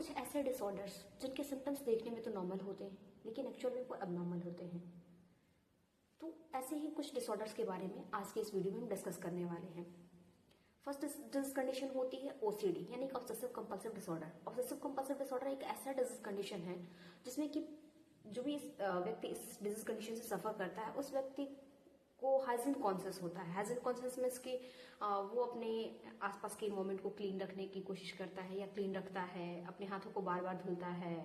कुछ ऐसे डिसऑर्डर्स जिनके सिम्टम्स देखने में तो नॉर्मल होते हैं लेकिन एक्चुअल में वो अबनॉर्मल होते हैं। तो ऐसे ही कुछ डिसऑर्डर्स के बारे में आज के इस वीडियो में हम डिस्कस करने वाले हैं। फर्स्ट डिजीज कंडीशन होती है ओसीडी यानी कि obsessive compulsive disorder. Obsessive compulsive disorder एक ऐसा डिजीज कंडीशन है जिसमें कि जो भी व्यक्ति इस डिजीज कंडीशन से सफर करता है उस व्यक्ति को हाइजीन कॉन्शियस होता है। हाइजीन कॉन्शियस मीन्स कि वो अपने आसपास के इन्वायरमेंट को क्लीन रखने की कोशिश करता है या क्लीन रखता है, अपने हाथों को बार बार धुलता है,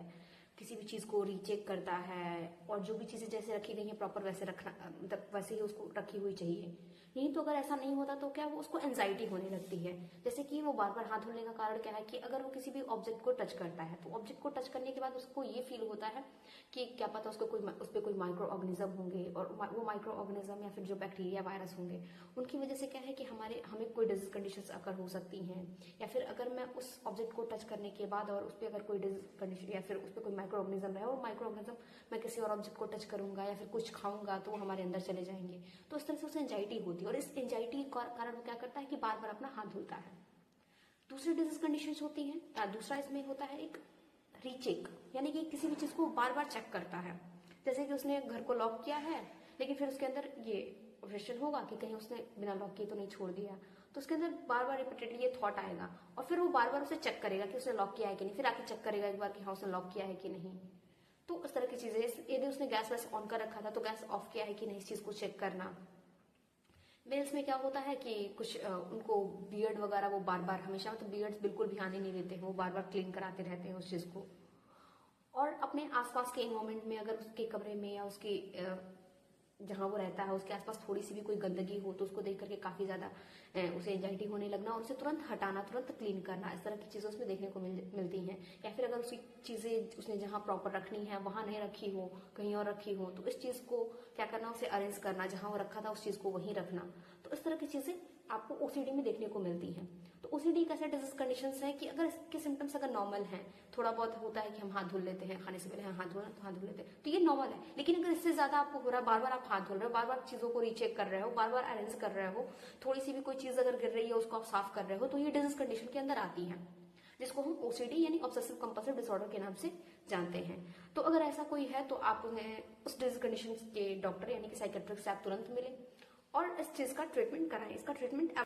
किसी भी चीज को रीचेक करता है और जो भी चीजें जैसे रखी गई है प्रॉपर वैसे रखना, मतलब वैसे ही उसको रखी हुई चाहिए। नहीं तो अगर ऐसा नहीं होता तो क्या वो उसको एंजाइटी होने लगती है। जैसे कि वो बार बार हाथ धुलने का कारण क्या है कि अगर वो किसी भी ऑब्जेक्ट को टच करता है तो ऑब्जेक्ट को टच करने के बाद उसको ये फील होता है कि क्या पता उसको उस पर कोई माइक्रो ऑर्गेनिज्म होंगे और वो माइक्रो ऑर्गेनिज्म या फिर जो बैक्टीरिया वायरस होंगे उनकी वजह से क्या है कि हमें कोई डिजीज कंडीशन अकर हो सकती हैं। या फिर अगर मैं उस ऑब्जेक्ट को टच करने के बाद और उस पर अगर कोई डिजीज कंडीशन या फिर उस पर कोई माइक्रो ऑर्गेनिज्म रहे और माइक्रो ऑर्गेनिज्म मैं किसी और ऑब्जेक्ट को टच करूंगा या फिर कुछ खाऊंगा तो वो हमारे अंदर चले जाएंगे। तो इस तरह से उसे एंजाइटी होती है और इस एंजाइटी के कारण वो क्या करता है कि बार बार अपना हाथ धुलता है। दूसरी डिजीज कंडीशन होती है, दूसरा इसमें होता है एक रीचेक यानी कि किसी भी चीज को बार बार चेक करता है। जैसे कि उसने घर को लॉक किया है लेकिन फिर उसके अंदर ये क्वेश्चन होगा कि कहीं उसने बिना लॉक किए तो नहीं छोड़ दिया, तो उसके अंदर बार बार रिपीटेडली ये थॉट आएगा और फिर वो बार बार उसे चेक करेगा कि उसने लॉक किया है कि नहीं, फिर आके चेक करेगा एक बार कि हाँ उसने लॉक किया है कि नहीं। तो इस तरह की चीजें, यदि उसने गैस वैस ऑन कर रखा था तो गैस ऑफ किया है कि नहीं, इस चीज को चेक करना। मेल्स में क्या होता है कि कुछ उनको बियर्ड वगैरह वो बार बार हमेशा, मतलब बियर्ड्स बिल्कुल ध्यान ही नहीं देते हैं, वो बार बार क्लीन कराते रहते हैं उस चीज को। और अपने आसपास के इन्वायरमेंट में अगर उसके कमरे में या उसके जहां वो रहता है उसके आसपास थोड़ी सी भी कोई गंदगी हो तो उसको देख करके काफी ज्यादा उसे एंजाइटी होने लगना और उसे तुरंत हटाना, तुरंत क्लीन करना, इस तरह की चीजें उसमें देखने को मिलती हैं। या फिर अगर उसकी चीजें उसने जहां प्रॉपर रखनी है वहां नहीं रखी हो, कहीं और रखी हो, तो इस चीज को क्या करना, उसे अरेंज करना, जहां वो रखा था उस चीज को वहीं रखना। तो इस तरह की चीजें आपको ओसीडी में देखने को मिलती हैं। तो ओसीडी एक ऐसा डिजीज कंडीशन है कि अगर इसके सिम्टम्स अगर नॉर्मल हैं, थोड़ा बहुत होता है कि हम हाथ धुल लेते हैं, खाने से पहले हाथ धोना तो हाथ धुल लेते हैं, तो ये नॉर्मल है। लेकिन अगर इससे ज्यादा आपको हो रहा है, बार बार आप हाथ धुल रहे हो, बार बार चीजों को रीचेक कर रहे हो, बार बार अरेंज कर रहे हो, थोड़ी सी भी कोई चीज अगर गिर रही है उसको आप साफ कर रहे हो, तो ये डिजीज कंडीशन के अंदर आती है, जिसको हम ओसीडी यानी ऑब्सेसिव कंपल्सिव डिसऑर्डर के नाम से जानते हैं। तो अगर ऐसा कोई है तो आप उन्हें उस डिजीज कंडीशन के डॉक्टर यानी कि साइकेट्रिस्ट से आप तुरंत मिलें और इस चीज का ट्रीटमेंट कराएं। इसका ट्रीटमेंट